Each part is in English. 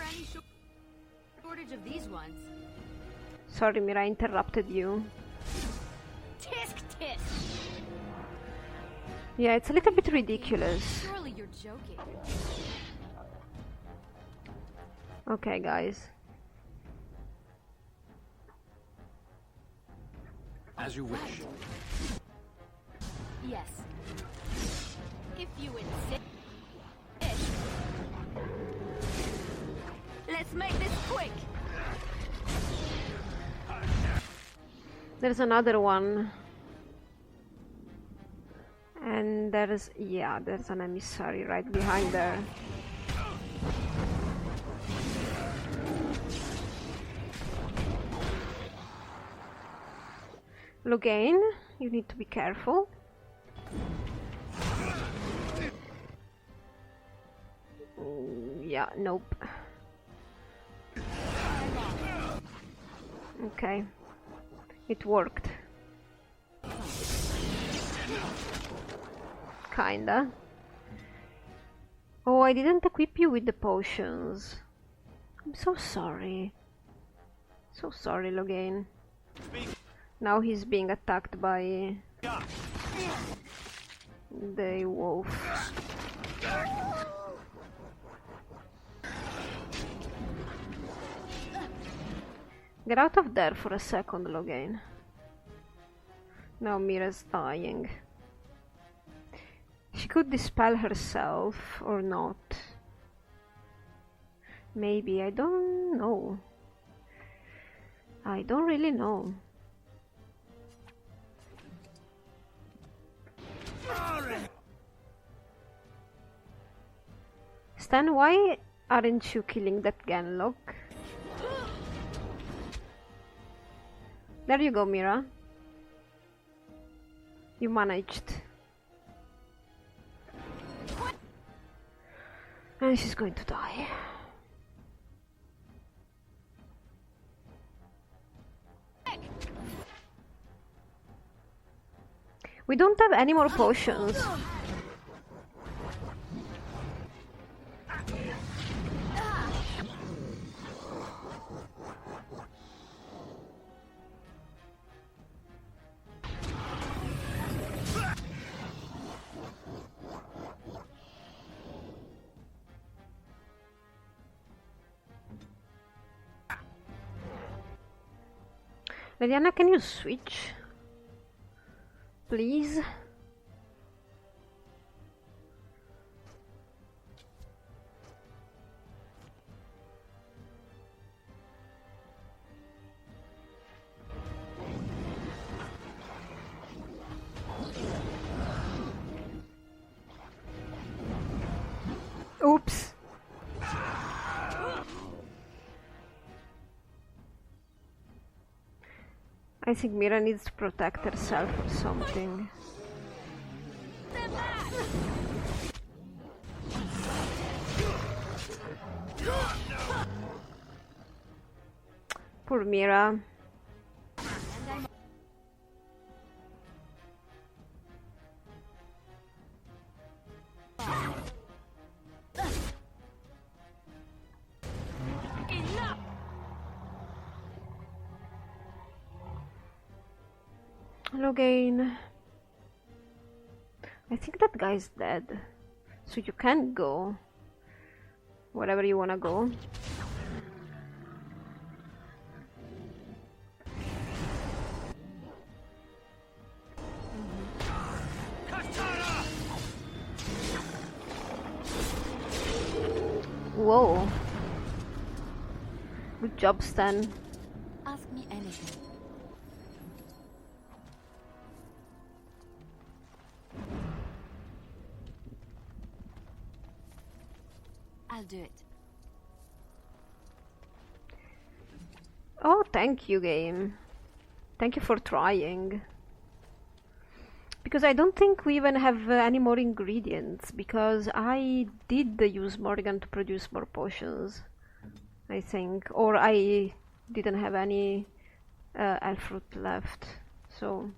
any shortage of these ones. Sorry, Mira, I interrupted you. Tisk tisk. Yeah, it's a little bit ridiculous. Surely you're joking. Okay, guys. As you wish. Yes. If you insist. Let's make this quick. There's another one. And there's an emissary right behind there. Logain, you need to be careful. Yeah, nope. Okay. It worked. Kinda. Oh, I didn't equip you with the potions. I'm so sorry. So sorry, Logain. Now he's being attacked by the wolf. Get out of there for a second, Logain. Now Mira's dying. She could dispel herself or not. Maybe, I don't know. I don't really know. Stan, why aren't you killing that Ganlock? There you go, Mira. You managed. And she's going to die. We don't have any more potions. Leliana, can you switch? Please? Oops. I think Mira needs to protect herself or something. Poor Mira. Logain. I think that guy's dead. So you can go wherever you wanna go. Whoa. Good job, Stan. Ask me anything. I'll do it. Oh, thank you, game. Thank you for trying. Because I don't think we even have any more ingredients, because I did use Morgan to produce more potions, I think. Or I didn't have any elf fruit left, so...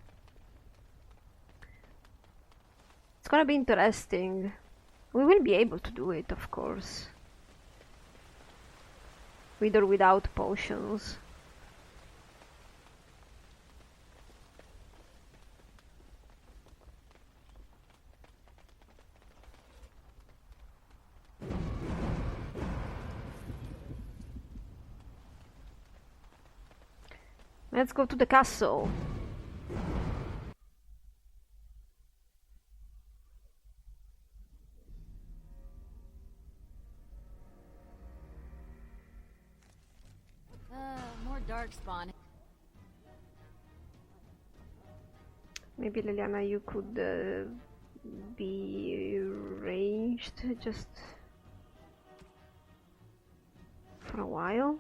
It's gonna be interesting. We will be able to do it, of course. with or without potions. Let's go to the castle. More dark spawn. Maybe Liliana, you could be ranged just for a while.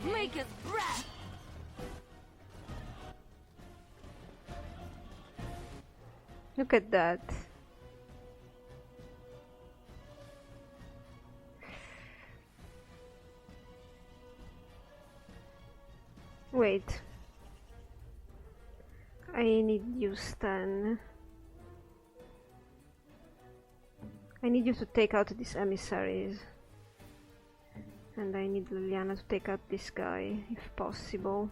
Make us breath. Look at that. Wait. I need you, Stan. I need you to take out these emissaries. And I need Liliana to take out this guy, if possible.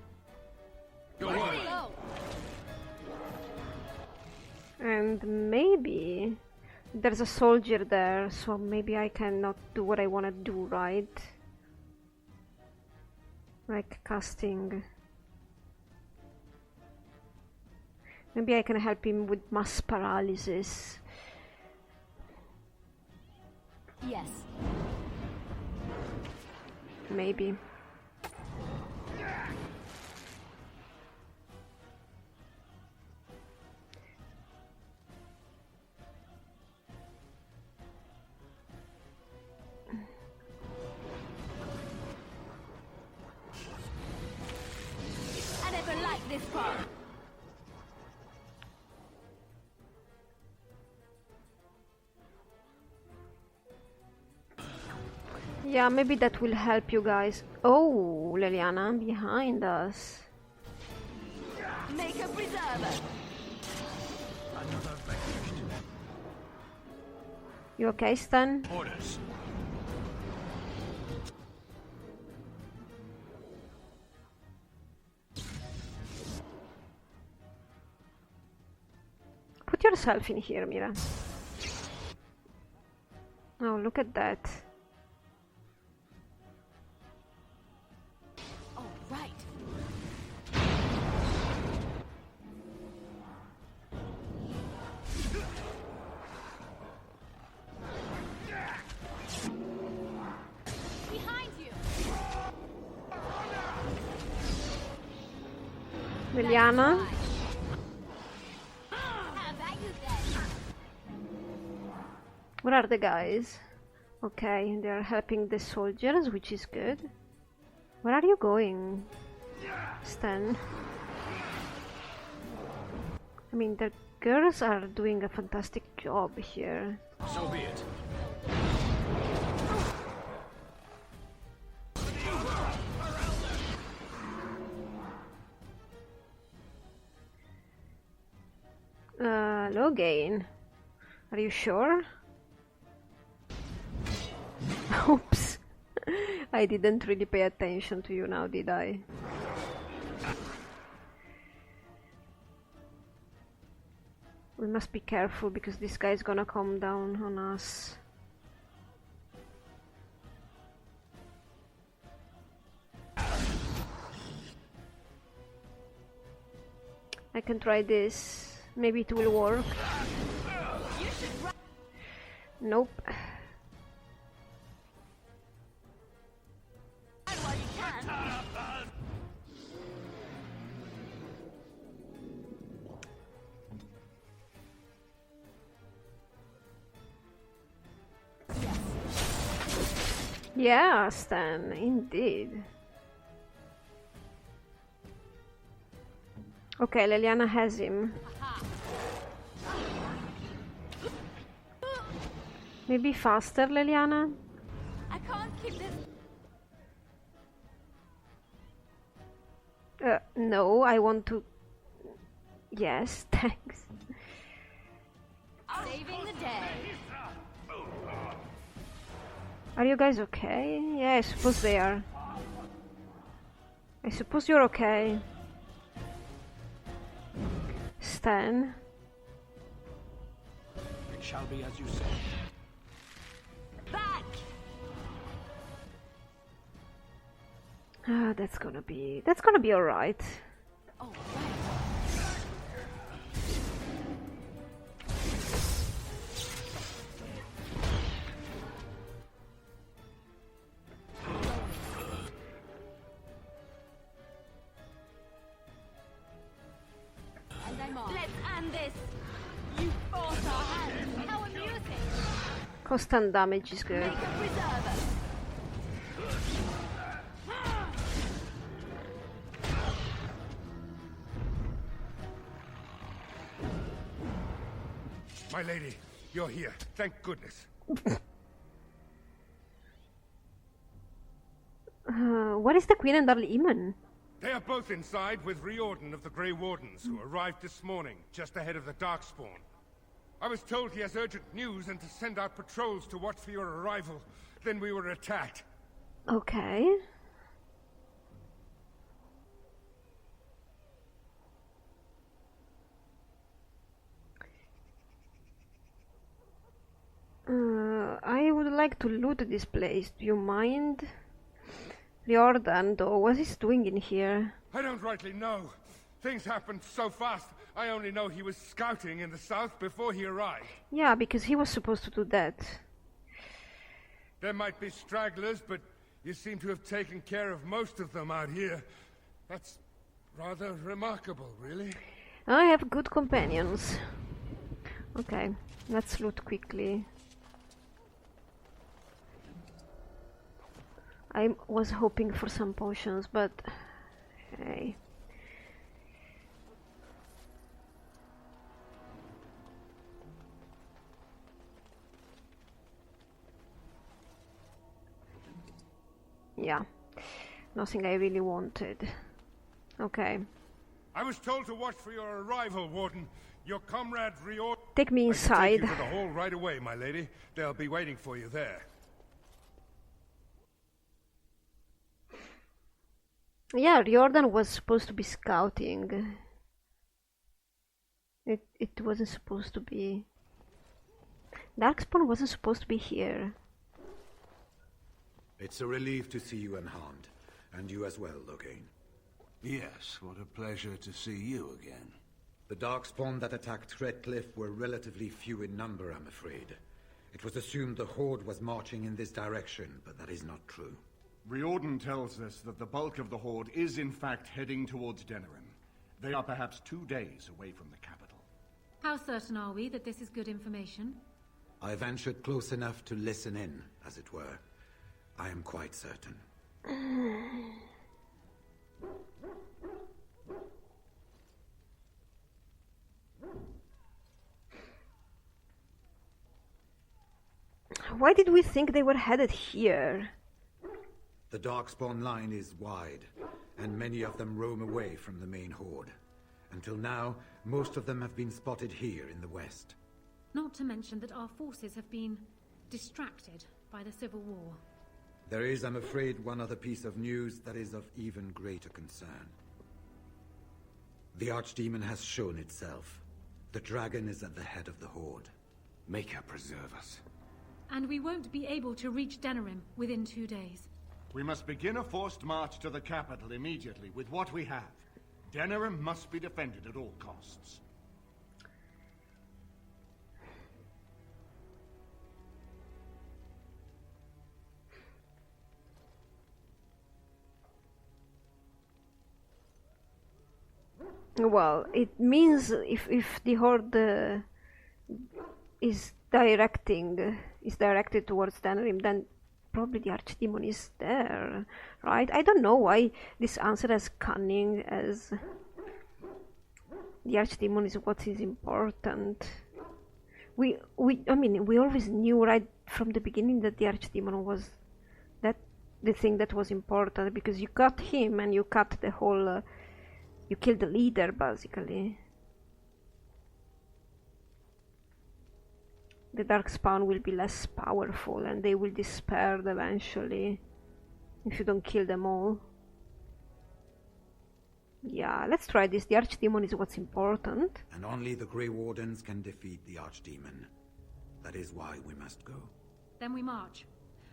Go on. And maybe there's a soldier there, so maybe I cannot do what I want to do, right? Like casting. Maybe I can help him with mass paralysis. Yes. Maybe. I never liked this part. Yeah, maybe that will help you guys. Oh, Liliana, behind us. Make a preserver. Another vanquished. You okay, Stan? Orders. Put yourself in here, Mira. Oh, look at that. All right. Behind you. Liliana? How about you then? Where are the guys? Okay, they are helping the soldiers, which is good. Where are you going, Stan? I mean, the girls are doing a fantastic job here. So be it. Logain. Are you sure? Oops. I didn't really pay attention to you now, did I? We must be careful because this guy's gonna come down on us. I can try this. Maybe it will work. Nope. While you can. Yeah, Stan, indeed. Okay, Liliana has him. Maybe faster, Liliana? I can't keep this. No, I want to... Yes, thanks. I'll Saving the day. Are you guys okay? Yeah, I suppose they are. I suppose you're okay. Stan. It shall be as you say. Back! Ah, that's gonna be alright. Oh, right. And I'm on. Let's end this! You force our hand! How amusing! Constant damage is good. Make a preserver! My lady, you're here. Thank goodness. What is the Queen and Earl Eamon? They are both inside with Riordan of the Grey Wardens, who arrived this morning, just ahead of the Darkspawn. I was told he has urgent news and to send out patrols to watch for your arrival. Then we were attacked. Okay. I would like to loot this place. Do you mind? Riordan, though, what is he doing in here? I don't rightly know. Things happened so fast. I only know he was scouting in the south before he arrived. Yeah, because he was supposed to do that. There might be stragglers, but you seem to have taken care of most of them out here. That's rather remarkable, really. I have good companions. Okay, let's loot quickly. I was hoping for some potions, but hey. Yeah, nothing I really wanted. Okay. I was told to watch for your arrival, Warden. Your comrade Riordan... Take me inside. I can take you to the hall right away, my lady. They'll be waiting for you there. Yeah, Riordan was supposed to be scouting. It wasn't supposed to be... Darkspawn wasn't supposed to be here. It's a relief to see you unharmed, and you as well, Loghain. Yes, what a pleasure to see you again. The Darkspawn that attacked Redcliffe were relatively few in number, I'm afraid. It was assumed the Horde was marching in this direction, but that is not true. Riordan tells us that the bulk of the Horde is in fact heading towards Denerim. They are perhaps 2 days away from the capital. How certain are we that this is good information? I ventured close enough to listen in, as it were. I am quite certain. Why did we think they were headed here? The Darkspawn line is wide, and many of them roam away from the main Horde. Until now, most of them have been spotted here in the west. Not to mention that our forces have been distracted by the Civil War. There is, I'm afraid, one other piece of news that is of even greater concern. The Archdemon has shown itself. The dragon is at the head of the Horde. Make her preserve us. And we won't be able to reach Denerim within 2 days. We must begin a forced march to the capital immediately with what we have. Denerim must be defended at all costs. Well, it means if the Horde is directed towards Denerim, then probably the Archdemon is there, right? I don't know why this answer as cunning as the Archdemon is what is important. I mean, we always knew right from the beginning that the Archdemon was the thing that was important, because you got him and you cut the whole. You killed the leader, basically. the Darkspawn will be less powerful and they will despair eventually if you don't kill them all. Yeah, let's try this. The Archdemon is what's important. And only the Grey Wardens can defeat the Archdemon. That is why we must go. Then we march.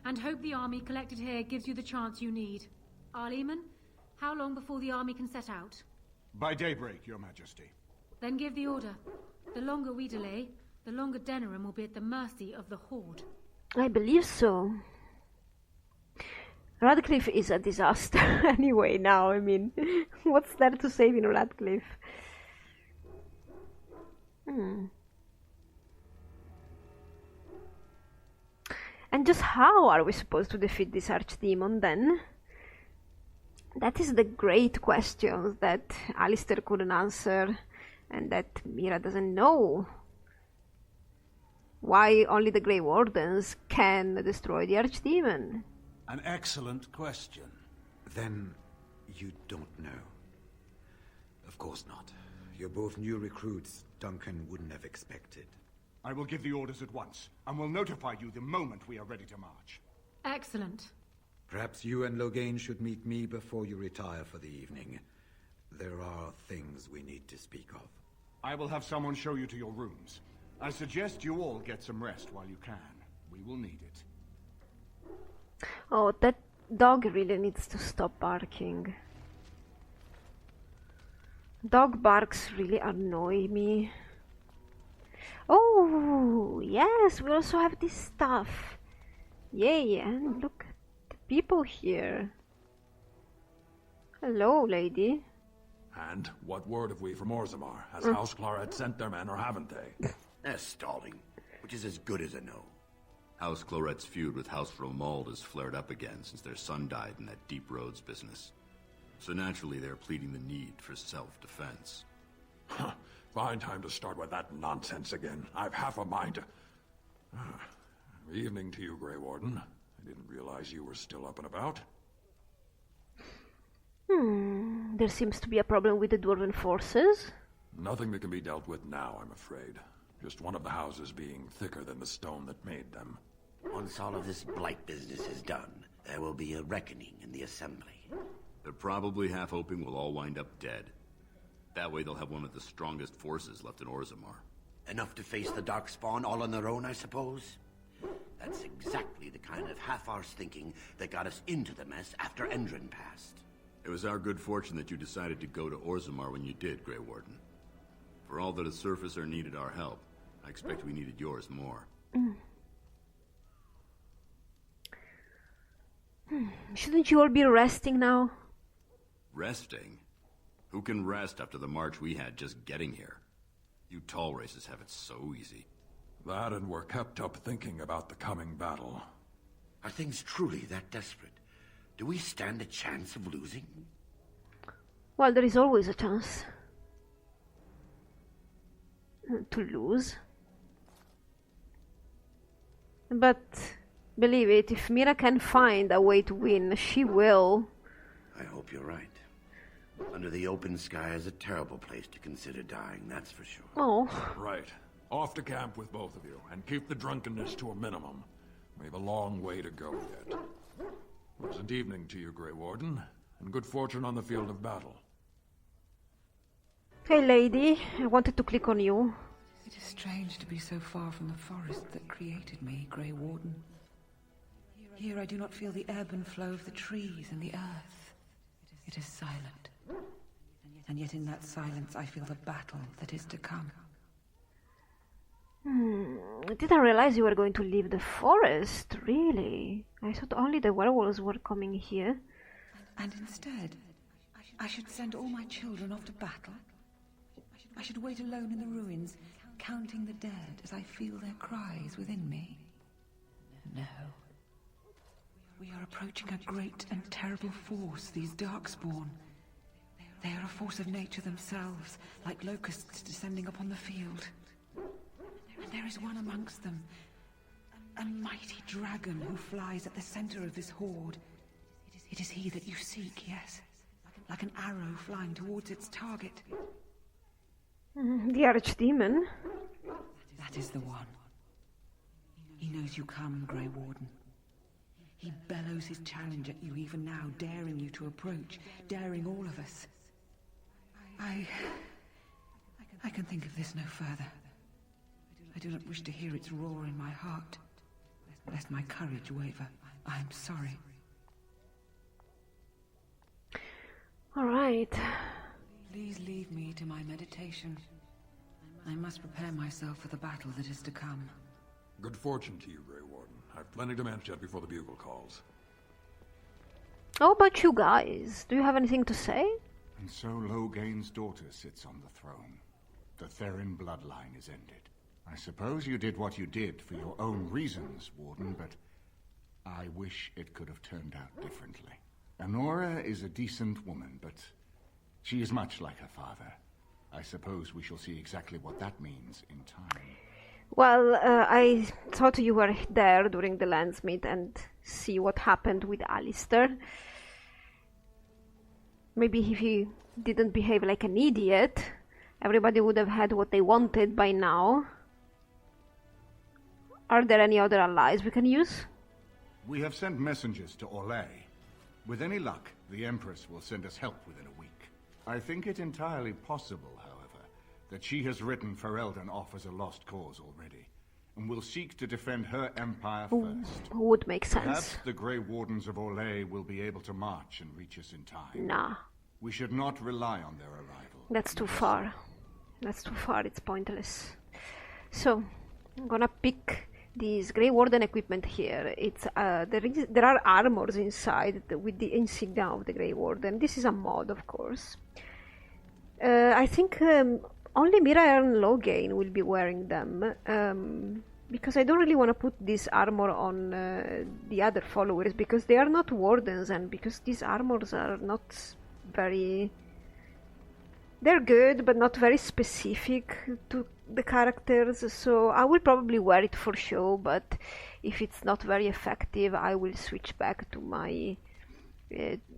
And hope the army collected here gives you the chance you need. Arleman, how long before the army can set out? By daybreak, Your Majesty. Then give the order. The longer we delay, the longer Denerim will be at the mercy of the Horde. I believe so. Radcliffe is a disaster anyway now, I mean, what's there to save in Radcliffe? And just how are we supposed to defeat this Archdemon then? That is the great question that Alistair couldn't answer and that Mira doesn't know. Why only the Grey Wardens can destroy the Archdemon? An excellent question. Then you don't know. Of course not. You're both new recruits Duncan wouldn't have expected. I will give the orders at once, and will notify you the moment we are ready to march. Excellent. Perhaps you and Loghain should meet me before you retire for the evening. There are things we need to speak of. I will have someone show you to your rooms. I suggest you all get some rest while you can. We will need it. Oh, that dog really needs to stop barking. Dog barks really annoy me. Oh, yes, we also have this stuff. Yay, and look at the people here. Hello, lady. And what word have we from Orzammar? Has House Claret sent their men or haven't they? They're stalling, which is as good as a no. House Claret's feud with House Romald has flared up again since their son died in that Deep Roads business. So naturally they're pleading the need for self-defense. Fine time to start with that nonsense again. I've half a mind to... Evening to you, Grey Warden. I didn't realize you were still up and about. There seems to be a problem with the Dwarven forces. Nothing that can be dealt with now, I'm afraid. Just one of the houses being thicker than the stone that made them. Once all of this blight business is done, there will be a reckoning in the Assembly. They're probably half hoping we'll all wind up dead. That way they'll have one of the strongest forces left in Orzammar. Enough to face the Darkspawn all on their own, I suppose? That's exactly the kind of half-arse thinking that got us into the mess after Endrin passed. It was our good fortune that you decided to go to Orzammar when you did, Grey Warden. For all that a surfacer needed our help, I expect we needed yours more. Shouldn't you all be resting now? Resting? Who can rest after the march we had just getting here? You tall races have it so easy. That and we're kept up thinking about the coming battle. Are things truly that desperate? Do we stand a chance of losing? Well, there is always a chance to lose. But believe it, if Mira can find a way to win, she will. I hope you're right. Under the open sky is a terrible place to consider dying, that's for sure. Oh. Right. Off to camp with both of you, and keep the drunkenness to a minimum. We have a long way to go yet. Pleasant evening to you, Grey Warden, and good fortune on the field of battle. Hey lady, I wanted to click on you. It is strange to be so far from the forest that created me, Grey Warden. Here I do not feel the ebb and flow of the trees and the earth. It is silent. And yet in that silence I feel the battle that is to come. I didn't realize you were going to leave the forest, really. I thought only the werewolves were coming here. And instead, I should send all my children off to battle? I should wait alone in the ruins, counting the dead as I feel their cries within me? No. We are approaching a great and terrible force, these Darkspawn. They are a force of nature themselves, like locusts descending upon the field. And there is one amongst them, a mighty dragon who flies at the center of this horde. It is he that you seek, yes? Like an arrow flying towards its target. The Archdemon. That is the one. He knows you come, Grey Warden. He bellows his challenge at you even now, daring you to approach, daring all of us. I can think of this no further. I do not wish to hear its roar in my heart, lest my courage waver. I am sorry. All right. Please leave me to my meditation. I must prepare myself for the battle that is to come. Good fortune to you, Grey Warden. I've plenty to manage yet before the bugle calls. How about you guys? Do you have anything to say? And so Logain's daughter sits on the throne. The Therin bloodline is ended. I suppose you did what you did for your own reasons, Warden, but I wish it could have turned out differently. Honora is a decent woman, but she is much like her father. I suppose we shall see exactly what that means in time. Well, I thought you were there during the Landsmeet and see what happened with Alistair. Maybe if he didn't behave like an idiot, everybody would have had what they wanted by now. Are there any other allies we can use? We have sent messengers to Orlais. With any luck, the Empress will send us help within a week. I think it entirely possible, however, that she has written Farelden off as a lost cause already, and will seek to defend her empire first. Would make sense. Perhaps the Grey Wardens of Orlais will be able to march and reach us in time. Nah. We should not rely on their arrival. That's too far. That's too far, it's pointless. So, I'm gonna pick this Grey Warden equipment here. It's there are armors inside with the insignia of the Grey Warden. This is a mod, of course. I think only Mira and Logain will be wearing them, because I don't really want to put this armor on the other followers, because they are not wardens, and because these armors are not very... They're good, but not very specific to the characters, so I will probably wear it for show, but if it's not very effective, I will switch back to my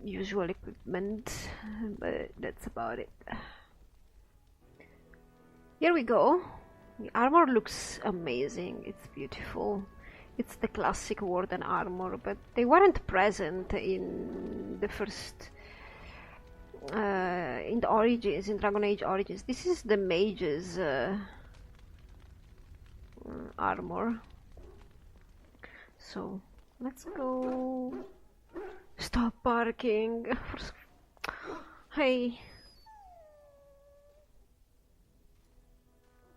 usual equipment, but that's about it. Here we go. The armor looks amazing, it's beautiful. It's the classic Warden armor, but they weren't present in the first... in the Origins, in Dragon Age Origins. This is the Mage's armor. So, let's go. Stop barking. Hey.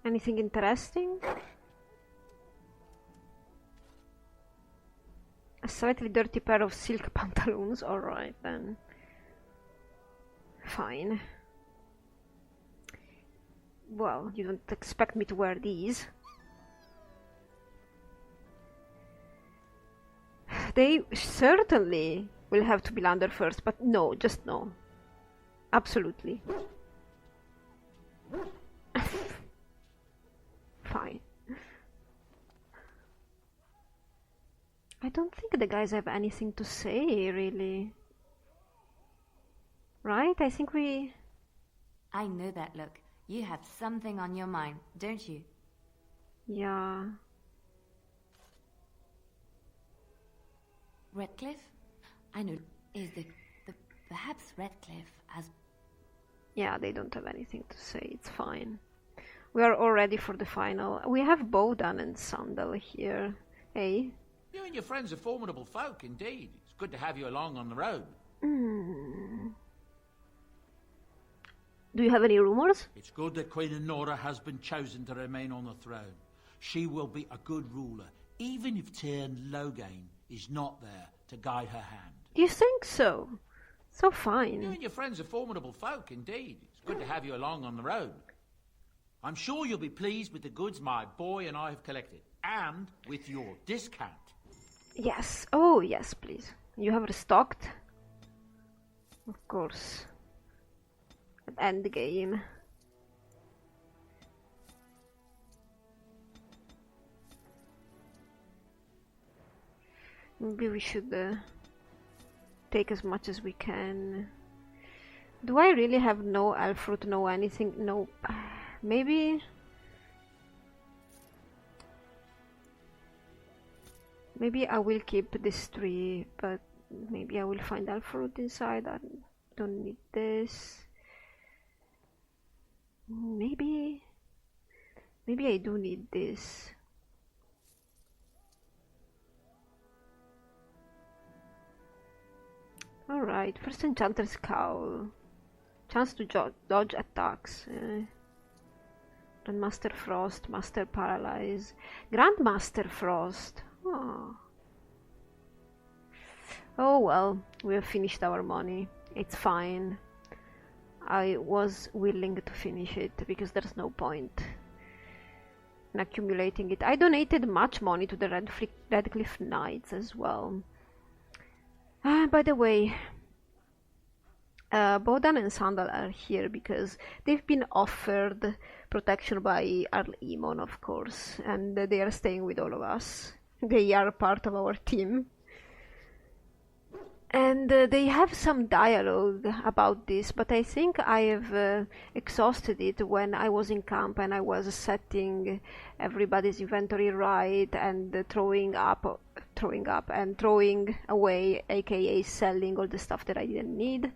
Anything interesting? A slightly dirty pair of silk pantaloons. Alright then. Fine. Well, you don't expect me to wear these. They certainly will have to be landed first, but no, just no. Absolutely. Fine. I don't think the guys have anything to say, really. Right? I think we... I know that look. You have something on your mind, don't you? Yeah. Redcliffe? I know. Is the perhaps Redcliffe has... Yeah, they don't have anything to say. It's fine. We are all ready for the final. We have Bowden and Sandal here. Hey? You and your friends are formidable folk, indeed. It's good to have you along on the road. Do you have any rumors? It's good that Queen Honora has been chosen to remain on the throne. She will be a good ruler, even if Tyrn Logain is not there to guide her hand. You think so? So fine. You and your friends are formidable folk, indeed. It's good to have you along on the road. I'm sure you'll be pleased with the goods my boy and I have collected, and with your discount. Yes. Oh, yes, please. You have restocked? Of course. End the game. Maybe we should take as much as we can. Do I really have no elf fruit, no anything? Nope. Maybe... Maybe I will keep this tree, but maybe I will find elf fruit inside. I don't need this. Maybe I do need this. Alright, first Enchanter's Cowl. Chance to dodge attacks. Grandmaster Frost, Master Paralyze. Grandmaster Frost. Oh well, we have finished our money. It's fine. I was willing to finish it because there's no point in accumulating it. I donated much money to the Redcliffe Knights as well. By the way, Bodan and Sandal are here because they've been offered protection by Arlemon, of course, and they are staying with all of us. They are part of our team. And they have some dialogue about this, but I think I have exhausted it when I was in camp and I was setting everybody's inventory right and throwing and throwing away, aka selling all the stuff that I didn't need.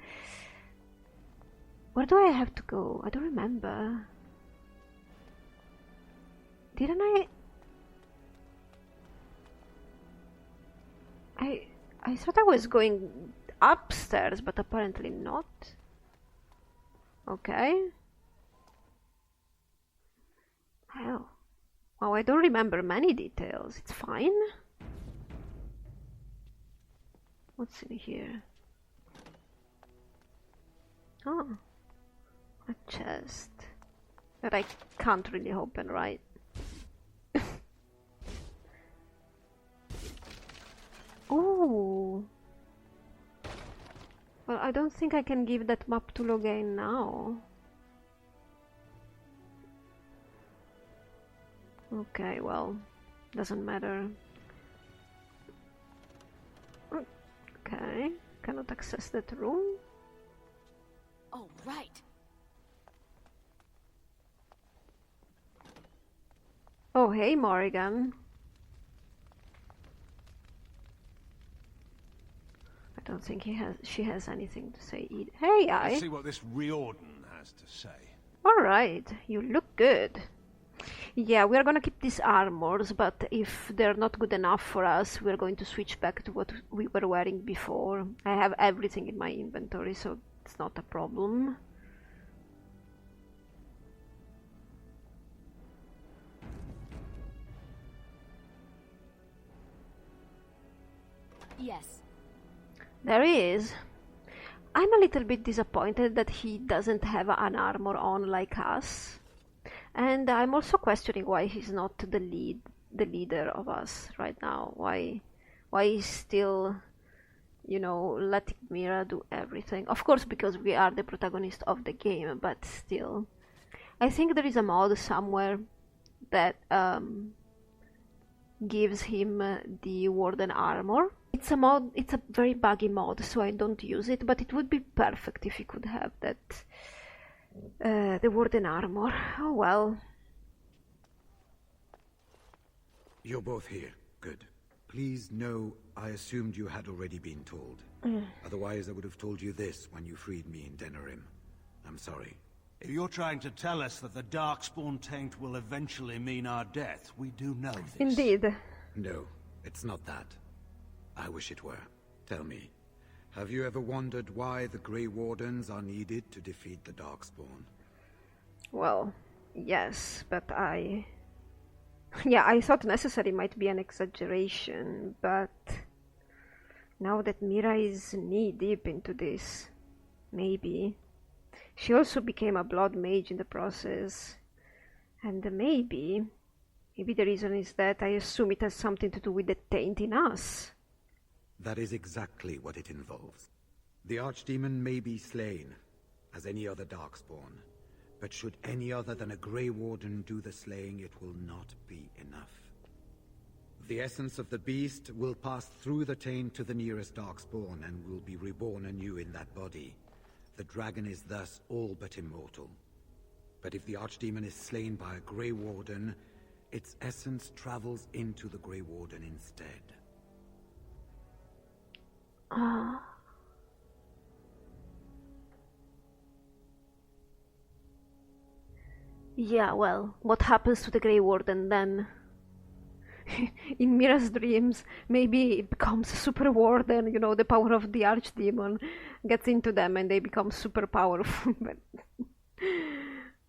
Where do I have to go? I don't remember. Didn't I thought I was going upstairs, but apparently not. Okay. Hell. Wow, I don't remember many details. It's fine. What's in here? Oh. A chest. That I can't really open, right? Ooh. Well, I don't think I can give that map to Logain now. Okay, well, doesn't matter. Okay, cannot access that room. Oh, right. Oh, hey, Morrigan. I don't think she has anything to say either. Hey, Let's see what this Riordan has to say. Alright, you look good. Yeah, we are gonna keep these armors, but if they're not good enough for us, we're going to switch back to what we were wearing before. I have everything in my inventory, so it's not a problem. Yes. There he is. I'm a little bit disappointed that he doesn't have an armor on like us. And I'm also questioning why he's not the leader of us right now. Why he's still, you know, letting Mira do everything. Of course, because we are the protagonist of the game, but still. I think there is a mod somewhere that gives him the Warden armor. It's a mod, it's a very buggy mod, so I don't use it, but it would be perfect if you could have that, the Warden armor. Oh well. You're both here. Good. Please know I assumed you had already been told. Otherwise I would have told you this when you freed me in Denerim. I'm sorry. If you're trying to tell us that the Darkspawn taint will eventually mean our death, we do know this. Indeed. No, it's not that. I wish it were. Tell me, have you ever wondered why the Grey Wardens are needed to defeat the Darkspawn? Well, yes, but yeah, I thought necessary might be an exaggeration, but now that Mira is knee-deep into this, maybe. She also became a blood mage in the process, and maybe the reason is that I assume it has something to do with the taint in us. That is exactly what it involves. The Archdemon may be slain, as any other Darkspawn, but should any other than a Grey Warden do the slaying, it will not be enough. The essence of the beast will pass through the taint to the nearest Darkspawn and will be reborn anew in that body. The dragon is thus all but immortal. But if the Archdemon is slain by a Grey Warden, its essence travels into the Grey Warden instead. Yeah, well, what happens to the Grey Warden then? In Mira's dreams, maybe it becomes a super warden, you know, the power of the archdemon gets into them and they become super powerful, but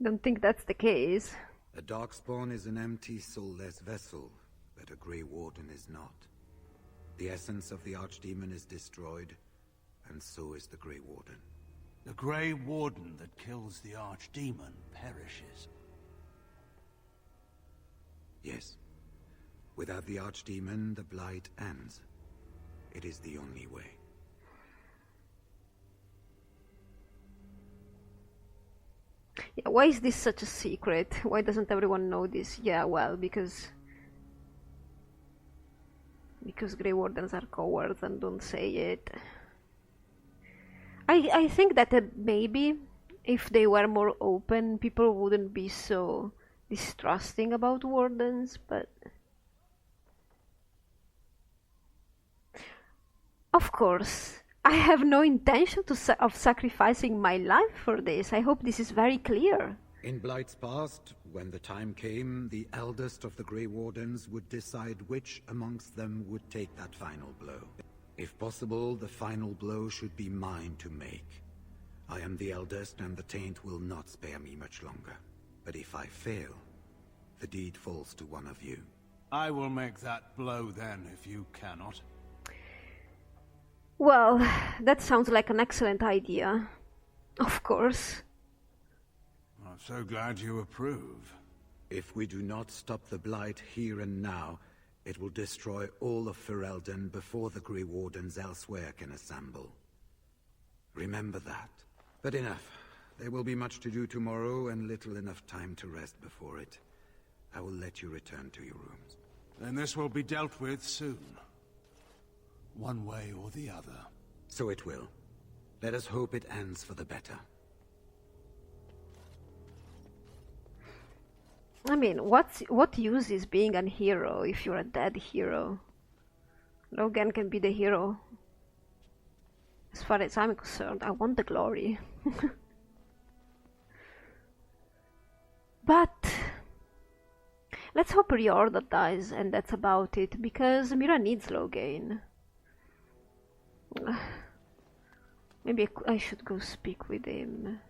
don't think that's the case. A Darkspawn is an empty, soulless vessel, but a Grey Warden is not. The essence of the archdemon is destroyed, and so is the Grey Warden. The Grey Warden that kills the archdemon perishes. Yes. Without the archdemon, the blight ends. It is the only way. Yeah, why is this such a secret? Why doesn't everyone know this? Yeah, well, because Grey Wardens are cowards and don't say it. I think that maybe if they were more open, people wouldn't be so distrusting about Wardens, but... Of course, I have no intention of sacrificing my life for this. I hope this is very clear. In Blight's past, when the time came, the eldest of the Grey Wardens would decide which amongst them would take that final blow. If possible, the final blow should be mine to make. I am the eldest, and the taint will not spare me much longer. But if I fail, the deed falls to one of you. I will make that blow then, if you cannot. Well, that sounds like an excellent idea. Of course. I'm so glad you approve. If we do not stop the Blight here and now, it will destroy all of Farelden before the Grey Wardens elsewhere can assemble. Remember that. But enough. There will be much to do tomorrow and little enough time to rest before it. I will let you return to your rooms. Then this will be dealt with soon. One way or the other. So it will. Let us hope it ends for the better. I mean, what use is being a hero if you're a dead hero? Logan can be the hero. As far as I'm concerned, I want the glory. But let's hope Riordan dies and that's about it, because Mira needs Logan. Maybe I should go speak with him.